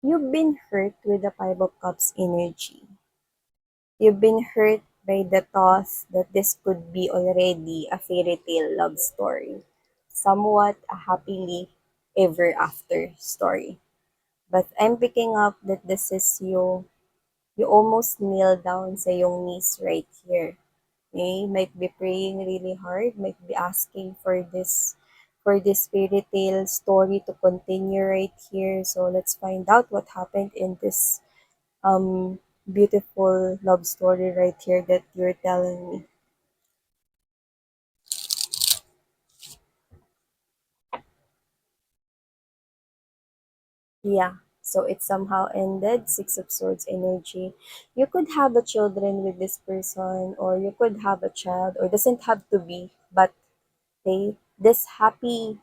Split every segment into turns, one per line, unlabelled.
You've been hurt with the Five of Cups energy. You've been hurt by the thought that this could be already a fairy tale love story, somewhat a happily ever after story. But I'm picking up that this is you almost kneel down sa iyong knees right here. Okay? Might be praying really hard, might be asking for this fairy tale story to continue right here. So let's find out what happened in this beautiful love story right here that you're telling me. Yeah. So it somehow ended. Six of Swords energy. You could have a children with this person, or you could have a child, or doesn't have to be, but okay, this happily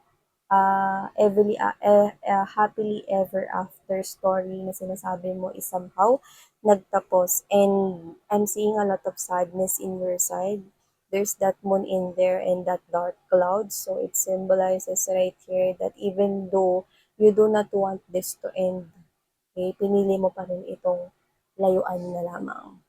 ever after story na sinasabi mo is somehow nagtapos, and I'm seeing a lot of sadness in your side. There's that moon in there and that dark cloud, so it symbolizes right here that even though you do not want this to end, okay, pinili mo pa rin itong layuan na lamang.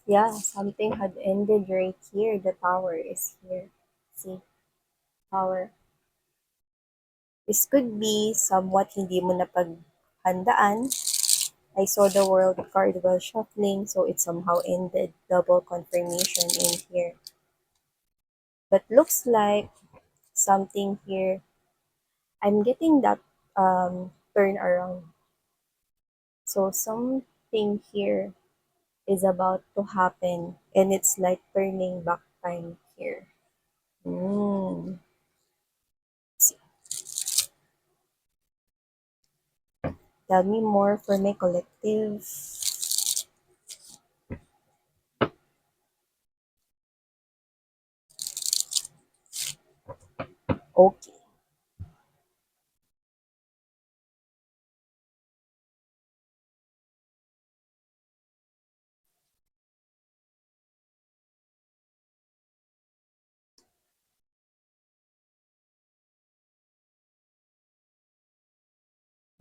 Yeah, something had ended right here. The tower is here. See, tower. This could be somewhat hindi mo napaghandaan. I saw the world card while shuffling, so it somehow ended. Double confirmation in here. But looks like something here. I'm getting that turn around. So something here is about to happen, and it's like turning back time here. Mm. Tell me more for my collective. Okay.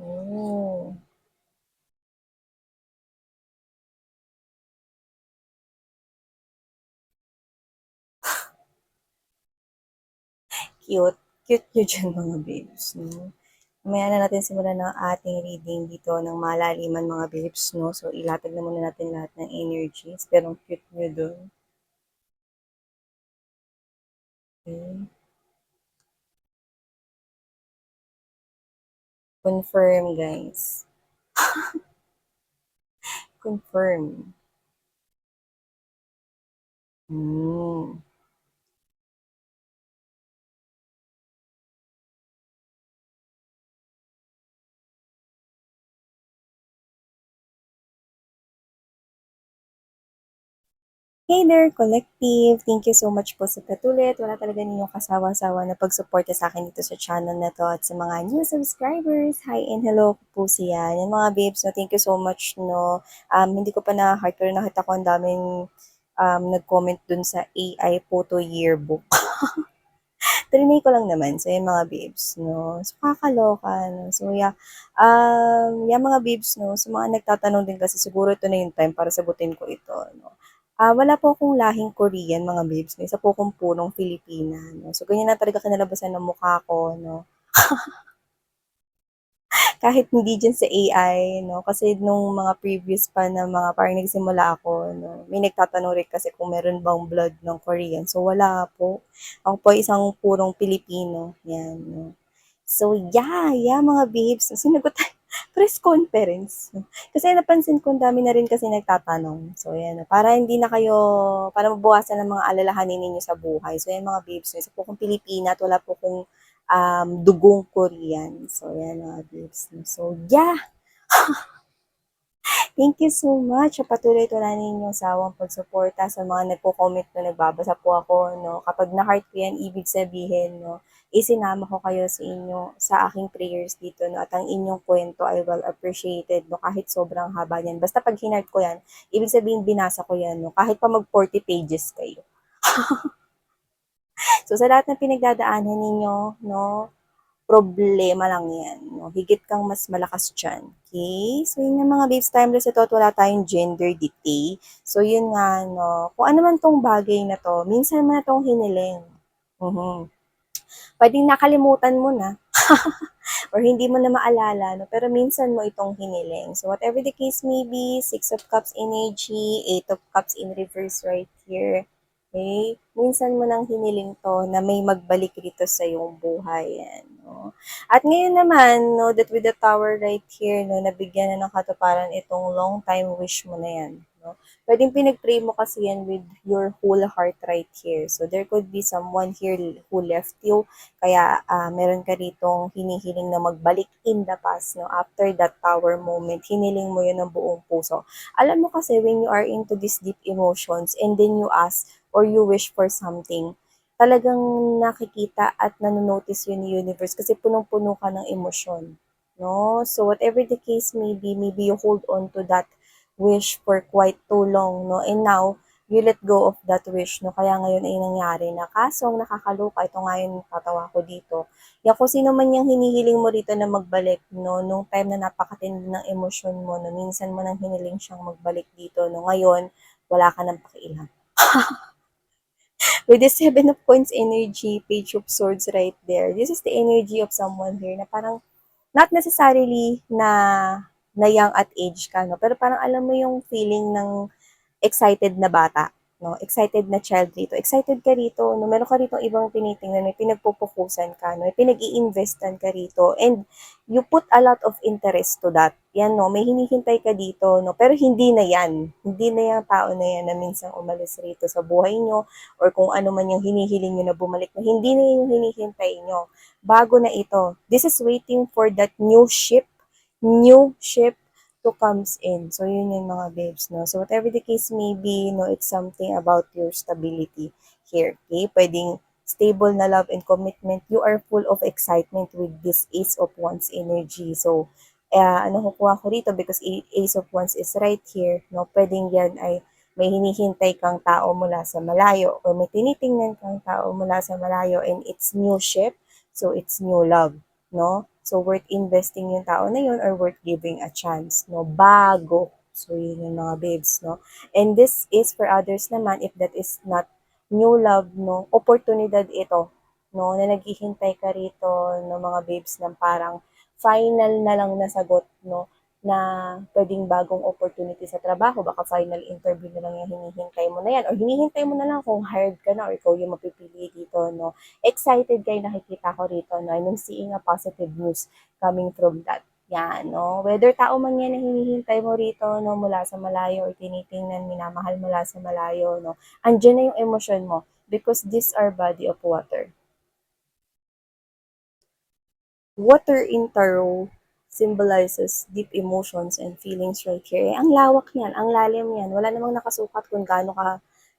Oh, cute. Cute nyo dyan mga babes, no? Mamaya na natin simulan ng ating reading dito ng malaliman mga babes, no? So, ilatag na muna natin lahat ng energies. Pero ang cute nyo dun. Okay. Confirm, guys. Confirm. Hmm. Hey there, collective! Thank you so much po sa patuloy at wala talaga ninyong kasawa-sawa na pagsuporta sa akin dito sa channel na to at sa mga new subscribers. Hi and hello po siya. Yan mga babes, no, thank you so much, no. Hindi ko pa na-heart pero nakita ko ang daming nag-comment dun sa AI photo yearbook. Trinay ko lang naman. So, yan mga babes, no. So, kakaloka, no. So, yeah. Yeah, mga babes, no. So, mga nagtatanong din kasi siguro ito na yung time para sagutin ko ito, no. Wala po akong lahing Korean, mga babes, no. Isa po akong punong Filipina, no. So, ganyan na talaga kinalabasan ng mukha ko, no. Kahit hindi diyan sa AI, no, kasi nung mga previous pa na mga parang nagsimula ako, no, may nagtatanong rin kasi kung meron bang blood ng Korean. So, wala po. Ako po isang purong Pilipino. Yan, no. So, yeah, mga babes. Sinagot tayo. Press conference. No? Kasi napansin ko, ang dami na rin kasi nagtatanong. So, yan. No? Para hindi na kayo, para mabawasan ang mga alalahanin ninyo sa buhay. So, yan mga babes. No? Isa po kong Pilipina at wala po kong dugong Korean. So, yan mga babes. So, yeah. Thank you so much sa patuloy ito na ninyong sawang pagsuporta sa mga nagko-comment na nagbabasa po ako, no. Kapag na-heart ko yan, ibig sabihin, no, isinama ko kayo sa aking prayers dito, no, at ang inyong kwento ay well appreciated, no, kahit sobrang haba niyan. Basta pag hinart ko yan, ibig sabihin binasa ko yan, no, kahit pa mag 40 pages kayo. So, sa lahat ng pinagdadaanan ninyo, no, problema lang yan. No? Higit kang mas malakas dyan. Okay? So, yun yung mga babes, timeless ito at wala tayong gender dictate. So, yun nga, no, kung ano man tong bagay na to, minsan mo na tong hiniling. Mhm. Pwedeng nakalimutan mo na or hindi mo na maalala, no? Pero minsan mo itong hiniling. So, whatever the case may be, Six of Cups energy, Eight of Cups in reverse right here. Okay? Minsan mo nang hiniling to na may magbalik dito sa iyong buhay. Yan, no? At ngayon naman, no, that with the tower right here, no, nabigyan na ng katuparan itong long time wish mo na yan. No? Pwedeng pinag-pray mo kasi yan with your whole heart right here. So, there could be someone here who left you kaya meron ka ditong hinihiling na magbalik in the past, no? After that power moment, hiniling mo yun ng buong puso. Alam mo kasi when you are into these deep emotions and then you ask or you wish for something, talagang nakikita at nanonotice yun ni universe kasi punong-puno ka ng emosyon. No? So whatever the case may be, maybe you hold on to that wish for quite too long, no? And now, you let go of that wish, no? Kaya ngayon ay nangyari na. Kaso, ang nakakaloka, ito nga yung tatawa ko dito. Yan, kung sino man yung hinihiling mo rito na magbalik, no? Nung time na napakatindi ng emosyon mo, no? Minsan mo nang hiniling siyang magbalik dito, no? Ngayon, wala ka nang pakialam. With the Seven of Coins energy, Page of Swords right there, this is the energy of someone here na parang not necessarily na young at age ka, no? Pero parang alam mo yung feeling ng excited na bata, no? Excited na child rito. Excited ka rito, no? Meron ka rito ibang tinitingnan, may pinagpupukusan ka, no? May pinag-i-investan ka rito, and you put a lot of interest to that. Yan, no? May hinihintay ka dito, no? Pero hindi na yan. Hindi na yung tao na yan na minsan umalis rito sa buhay nyo, or kung ano man yung hinihiling nyo na bumalik, no? Hindi na yung hinihintay nyo. Bago na ito. This is waiting for that new ship to comes in. So, yun yung mga babes, no? So, whatever the case may be, no, it's something about your stability here, okay? Pwedeng stable na love and commitment. You are full of excitement with this Ace of Wands energy. So, ano kukuha ko rito because Ace of Wands is right here, no? Pwedeng yan ay may hinihintay kang tao mula sa malayo or may tinitingnan kang tao mula sa malayo and it's new ship, so it's new love, no? So, worth investing yung tao na yun or worth giving a chance, no? Bago. So, yun yung mga babes, no? And this is for others naman, if that is not new love, no? Oportunidad ito, no? Na naghihintay ka rito, no, mga babes, ng parang final na lang na sagot, no? Na pwedeng bagong opportunity sa trabaho, baka final interview na lang yung hinihintay mo na yan, or hinihintay mo na lang kung hired ka na or ikaw yung mapipili dito, no? Excited kayo, nakikita ko rito, no? And I'm seeing a positive news coming from that. Yan, no? Whether tao man yan na hinihintay mo rito, no? Mula sa malayo or tinitingnan, minamahal mula sa malayo, no? Andiyan na yung emosyon mo because these are body of water. Water in tarot symbolizes deep emotions and feelings right here. Ang lawak niyan, ang lalim niyan. Wala namang nakasukat kung gaano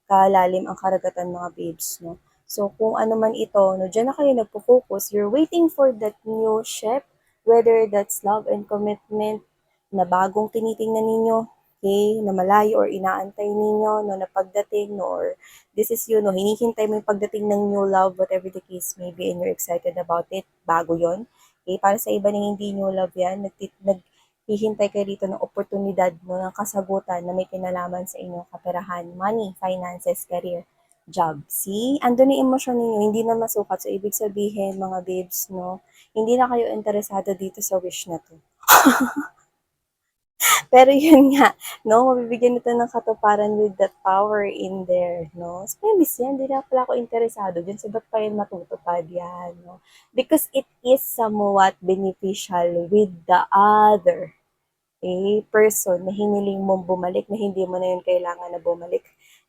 kalalim ang karagatan, mga babes, no? So, kung ano man ito, no, dyan na kayo nagpo-focus. You're waiting for that new ship, whether that's love and commitment na bagong tinitingnan ninyo, okay, na malayo or inaantay ninyo, no, na pagdating, no, or this is you, no, hinihintay mo yung pagdating ng new love, whatever the case may be, and you're excited about it, bago yon. Okay, para sa iba na hindi nyo love yan, naghihintay kayo dito ng oportunidad, no, ng kasagutan na may kinalaman sa inyong kaperahan, money, finances, career, job. See? Andun yung emosyon ninyo, hindi na masukat. So, ibig sabihin, mga babes, no, hindi na kayo interesado dito sa wish na to. Pero yun nga, no, mabibigyan nito ng katuparan with that power in there, no? So, may miss yan, hindi na pala ako interesado dyan, so ba't pa yun matutupad yan, no? Because it is somewhat beneficial with the other person na hiniling mong bumalik, na hindi mo na yun kailangan na bumalik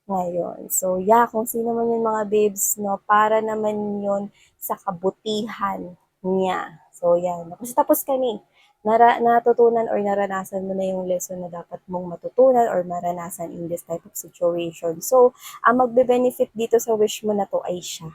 ngayon. So, yeah, kung sino man yung mga babes, no, para naman yun sa kabutihan niya. So, yan. Kasi tapos ka ni, natutunan or naranasan mo na yung lesson na dapat mong matutunan or maranasan in this type of situation. So, ang magbe-benefit dito sa wish mo na to ay siya.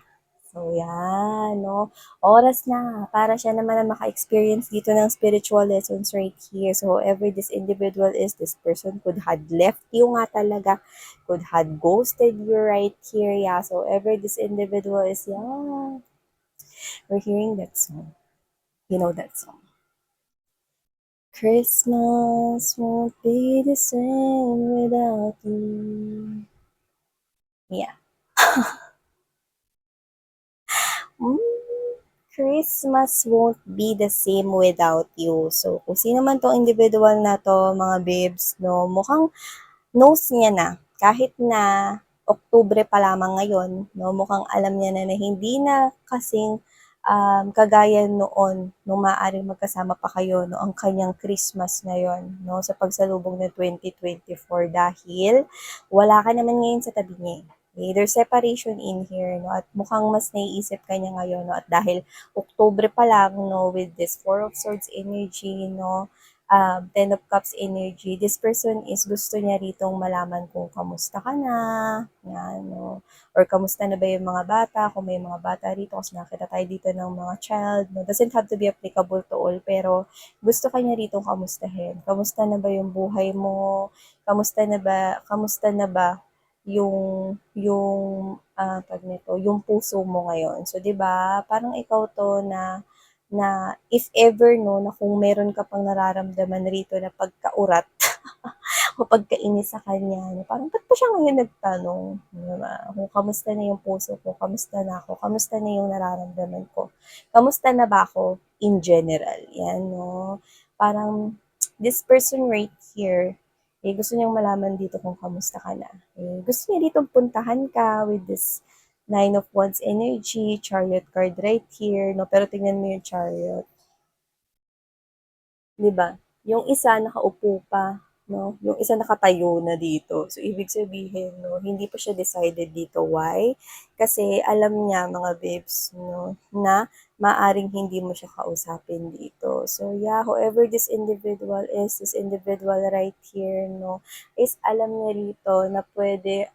So, yan, no? Oras na para siya naman na maka-experience dito ng spiritual lessons right here. So, whoever this individual is, this person could had left you nga talaga, could had ghosted you right here. Yeah, so whoever this individual is, yeah, we're hearing that song. You know that song. Christmas won't be the same without you. Yeah. Mm, Christmas won't be the same without you. So, kung sino man tong individual na to, mga babes, no, mukhang knows niya na. Kahit na Oktubre pa lamang ngayon, no, mukhang alam niya na na hindi na kasing kagaya noon, nung maaaring magkasama pa kayo, no, ang kanyang Christmas ngayon, no, sa pagsalubong ng 2024 dahil wala ka naman ngayon sa tabi niya. Okay? There's separation in here, no, at mukhang mas naiisip ka niya ngayon, no, at dahil Oktubre pa lang, no, with this Four of Swords energy, no, Ten of Cups energy, this person is gusto niya ritong malaman kung kamusta ka na, yan, no? Or kamusta na ba yung mga bata, kung may mga bata rito, kasi nakita tayo dito ng mga child, no? Doesn't have to be applicable to all, pero gusto ka niya ritong kamustahin. Kamusta na ba yung buhay mo? Kamusta na ba tawag nito, yung puso mo ngayon. So, 'di ba? Parang ikaw 'to na if ever no na kung meron ka pang nararamdaman rito na pagkaurat o pagkainis sa kanya, no, parang ba't pa siya ngayon nagtanong, di ba? Kung kamusta na yung puso ko, kamusta na ako, kamusta na yung nararamdaman ko, kamusta na ba ako in general, yan, no? Parang this person right here, eh, gusto niyang malaman dito kung kamusta ka na. Eh, gusto niya dito puntahan ka with this Nine of Wands energy, Chariot card right here, no? Pero tingnan mo yung Chariot, 'di ba? Yung isa nakaupo pa, no? Yung isa nakatayo na dito. So, ibig sabihin, no, hindi pa siya decided dito. Why? Kasi alam niya, mga babes, no, na maaring hindi mo siya kausapin dito. So, yeah, whoever this individual is, this individual right here, no, is alam niya rito na pwede,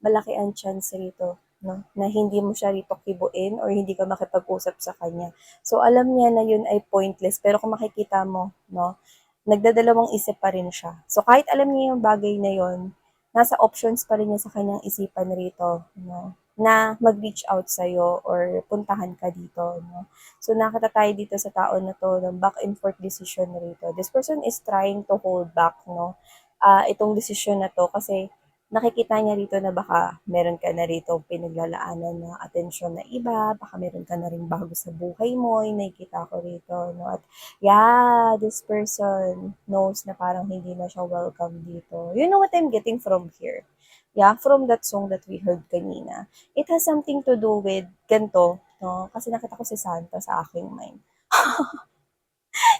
malaki ang chance rito, no, na hindi mo siya rito kibuin or hindi ka makipag-usap sa kanya. So, alam niya na yun ay pointless. Pero kung makikita mo, no, nagdadalawang isip pa rin siya. So, kahit alam niya yung bagay na yun, nasa options pa rin niya sa kanyang isipan rito, no, na mag-reach out sa'yo or puntahan ka dito, no. So, nakita tayo dito sa tao na to ng back and forth decision rito. This person is trying to hold back, no, itong decision na to kasi nakikita niya rito na baka meron ka na rito pinaglalaanan na atensyon na iba, baka meron ka na rin bago sa buhay mo, yung nakikita ko rito, no? At yeah, this person knows na parang hindi na siya welcome dito. You know what I'm getting from here? Yeah, from that song that we heard kanina. It has something to do with ganito, no? Kasi nakita ko si Santa sa aking mind.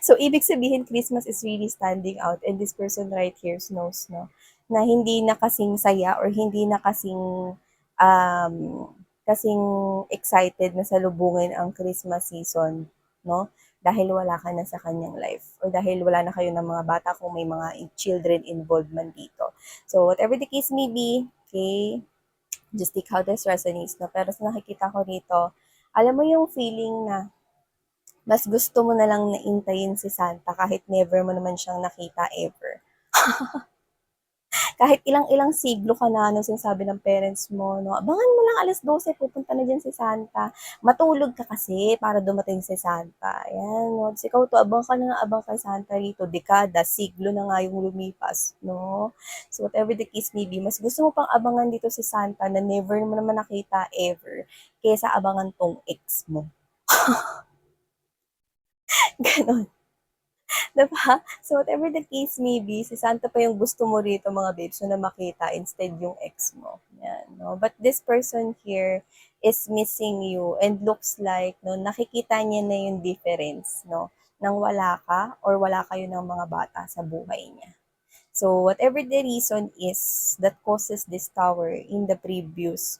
So, ibig sabihin, Christmas is really standing out and this person right here knows, no, na hindi na kasing saya or hindi na um, kasing excited na salubungin ang Christmas season, no? Dahil wala ka na sa kanyang life or dahil wala na kayo ng mga bata kung may mga children involvement dito. So, whatever the case may be, okay, just take how this resonates, no? Pero sa nakikita ko rito, alam mo yung feeling na mas gusto mo na lang na intayin si Santa kahit never mo naman siyang nakita ever. Kahit ilang-ilang siglo ka na, no, sinasabi ng parents mo, no, abangan mo lang 12:00, pupunta na dyan si Santa. Matulog ka kasi para dumating si Santa. Ayan, no. Tapos ikaw to, abang ka na ng abang kay Santa rito, dekada, siglo na nga yung lumipas, no. So whatever the case may be, mas gusto mo pang abangan dito si Santa na never mo naman nakita ever, kaysa abangan tong ex mo. Ganon. Diba? So, whatever the case may be, si Santa pa yung gusto mo rito, mga babes, na makita instead yung ex mo. Yan, no? But this person here is missing you and looks like, no, nakikita niya na yung difference, no, nang wala ka or wala kayo ng mga bata sa buhay niya. So, whatever the reason is that causes this tower in the previous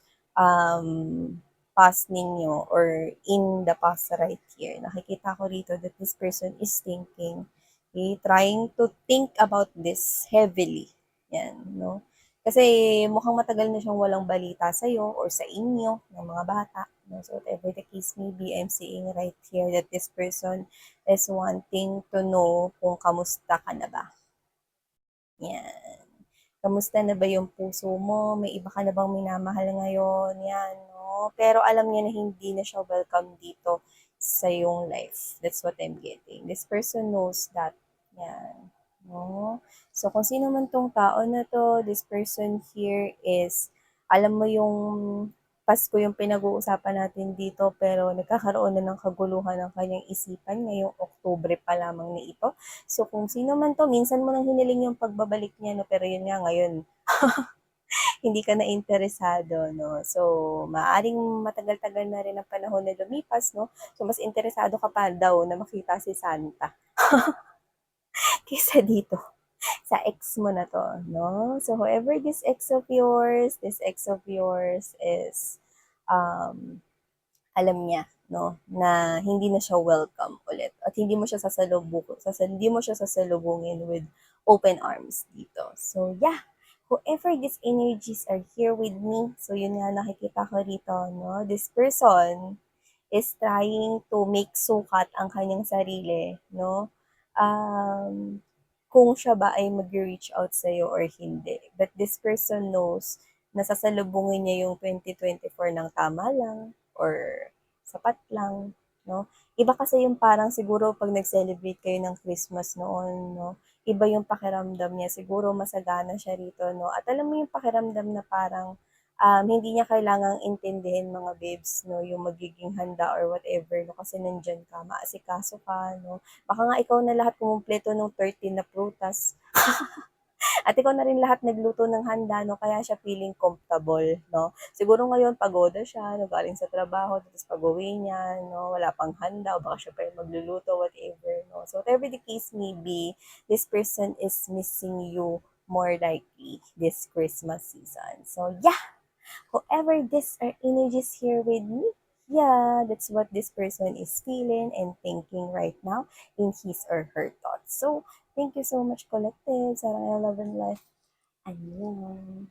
past ninyo or in the past right here, nakikita ko rito that this person is thinking, okay, trying to think about this heavily. Yan, no? Kasi mukhang matagal na siyang walang balita sa'yo or sa inyo, ng mga bata. No? So whatever the case may be, I'm seeing right here that this person is wanting to know kung kamusta ka na ba. Yan. Kamusta na ba yung puso mo? May iba ka na bang minamahal ngayon? Yan, no? Pero alam niya na hindi na siya welcome dito sa iyong life. That's what I'm getting. This person knows that. Yan. No? So, kung sino man tong tao na to, this person here is, alam mo yung Pasko yung pinag-uusapan natin dito pero nagkakaroon na ng kaguluhan ng kanyang isipan ngayong Oktubre pa lamang na ito. So kung sino man to, minsan mo nang hiniling yung pagbabalik niya, no? Pero yun nga ngayon, hindi ka na interesado, no? So, maaring matagal-tagal na rin ang panahon na lumipas, no? So, mas interesado ka pa daw na makita si Santa kaysa dito sa ex mo na to, no? So, whoever this ex of yours is, um, alam niya, no, na hindi na siya welcome ulit at hindi mo siya sasalubungin with open arms dito. So, yeah, whoever these energies are here with me, so yun nga nakikita ko rito, no, this person is trying to make sukat ang kanyang sarili, no? Kung siya ba ay mag-reach out sa'yo or hindi. But this person knows na sasalubungin niya yung 2024 ng tama lang or sapat lang, no? Iba kasi yung parang siguro pag nag-celebrate kayo ng Christmas noon, no? Iba yung pakiramdam niya. Siguro masagana siya rito, no? At alam mo yung pakiramdam na parang hindi niya kailangang intindihin mga babes, no, yung magiging handa or whatever, no, kasi nandyan ka, maasikaso ka, no. Baka nga ikaw na lahat kumumpleto ng 13 na prutas. At ikaw na rin lahat nagluto ng handa, no, kaya siya feeling comfortable, no. Siguro ngayon pagoda siya, no, galing sa trabaho, tapos pag-uwi niya, no, wala pang handa, o baka siya pa yung magluluto, whatever, no. So whatever the case may be, this person is missing you more likely this Christmas season. So yeah, whoever these are energies here with me, yeah, that's what this person is feeling and thinking right now in his or her thoughts. So, thank you so much, Collective. Sarang love and life. Ayun.